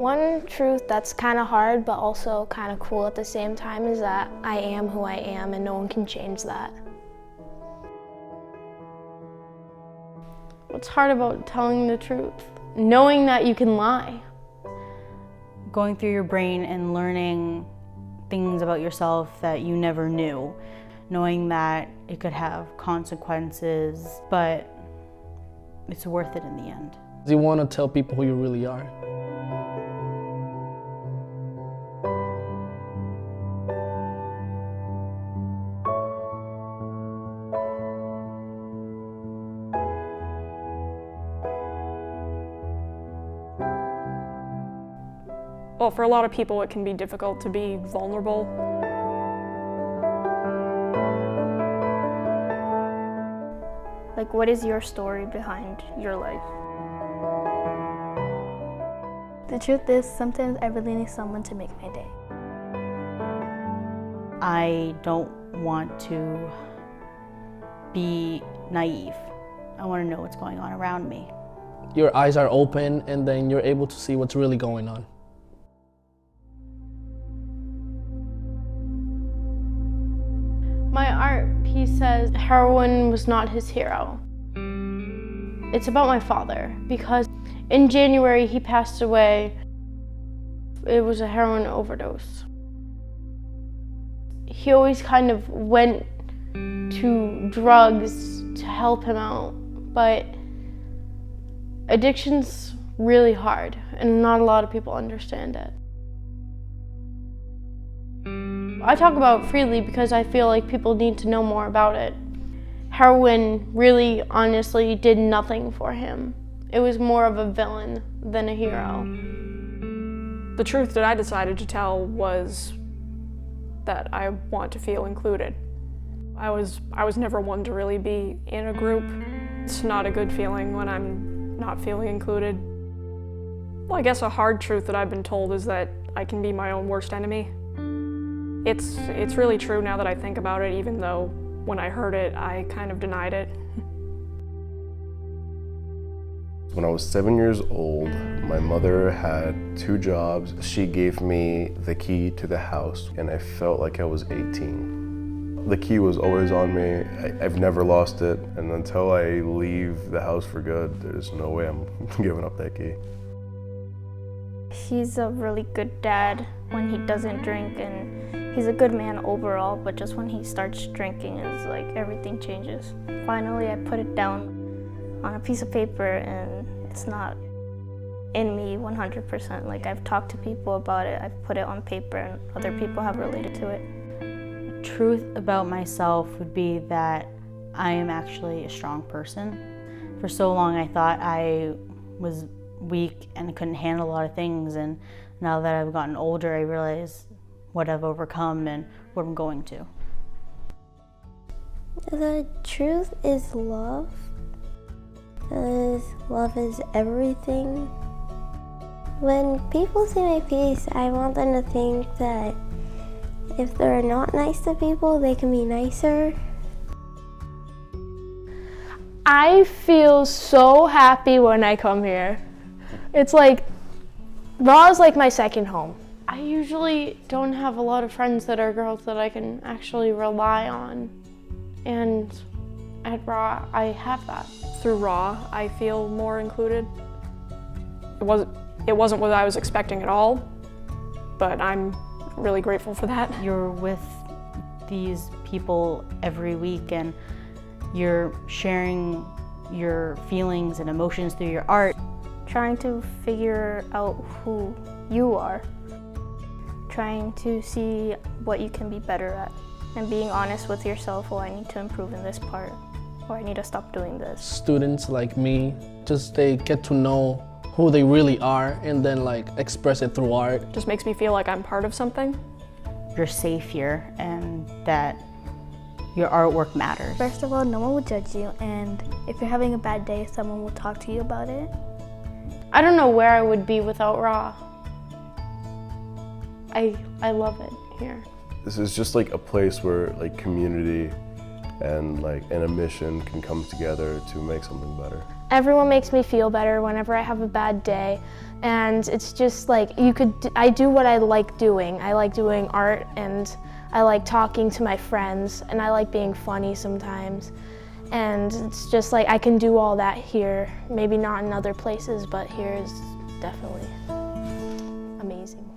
One truth that's kind of hard but also kind of cool at the same time is that I am who I am and no one can change that. What's hard about telling the truth? Knowing that you can lie. Going through your brain and learning things about yourself that you never knew. Knowing that it could have consequences, but it's worth it in the end. You want to tell people who you really are. Well, for a lot of people, it can be difficult to be vulnerable. Like, what is your story behind your life? The truth is, sometimes I really need someone to make my day. I don't want to be naive. I want to know what's going on around me. Your eyes are open and then you're able to see what's really going on. My art piece says heroin was not his hero. It's about my father because in January he passed away. It was a heroin overdose. He always kind of went to drugs to help him out, but addiction's really hard and not a lot of people understand it. I talk about it freely because I feel like people need to know more about it. Heroin really, honestly, did nothing for him. It was more of a villain than a hero. The truth that I decided to tell was that I want to feel included. I was never one to really be in a group. It's not a good feeling when I'm not feeling included. Well, I guess a hard truth that I've been told is that I can be my own worst enemy. It's really true now that I think about it, even though when I heard it, I kind of denied it. When I was 7 years old, my mother had 2 jobs. She gave me the key to the house, and I felt like I was 18. The key was always on me. I've never lost it, and until I leave the house for good, there's no way I'm giving up that key. He's a really good dad when he doesn't drink, and he's a good man overall, but just when he starts drinking, it's like everything changes. Finally, I put it down on a piece of paper, and it's not in me 100%. Like, I've talked to people about it, I've put it on paper, and other people have related to it. The truth about myself would be that I am actually a strong person. For so long I thought I was weak and couldn't handle a lot of things, and now that I've gotten older, I realize what I've overcome and what I'm going to. The truth is love. Because love is everything. When people see my piece, I want them to think that if they're not nice to people, they can be nicer. I feel so happy when I come here. It's like, Raw is like my second home. I usually don't have a lot of friends that are girls that I can actually rely on. And at Raw, I have that. Through Raw, I feel more included. It wasn't what I was expecting at all, but I'm really grateful for that. You're with these people every week, and you're sharing your feelings and emotions through your art. Trying to figure out who you are. Trying to see what you can be better at. And being honest with yourself, oh, I need to improve in this part, or I need to stop doing this. Students like me, they get to know who they really are and then express it through art. Just makes me feel like I'm part of something. You're safe here, and that your artwork matters. First of all, no one will judge you, and if you're having a bad day, someone will talk to you about it. I don't know where I would be without Raw. I love it here. This is just like a place where community and a mission can come together to make something better. Everyone makes me feel better whenever I have a bad day. And it's just like, I do what I like doing. I like doing art, and I like talking to my friends, and I like being funny sometimes. And it's just like, I can do all that here. Maybe not in other places, but here is definitely amazing.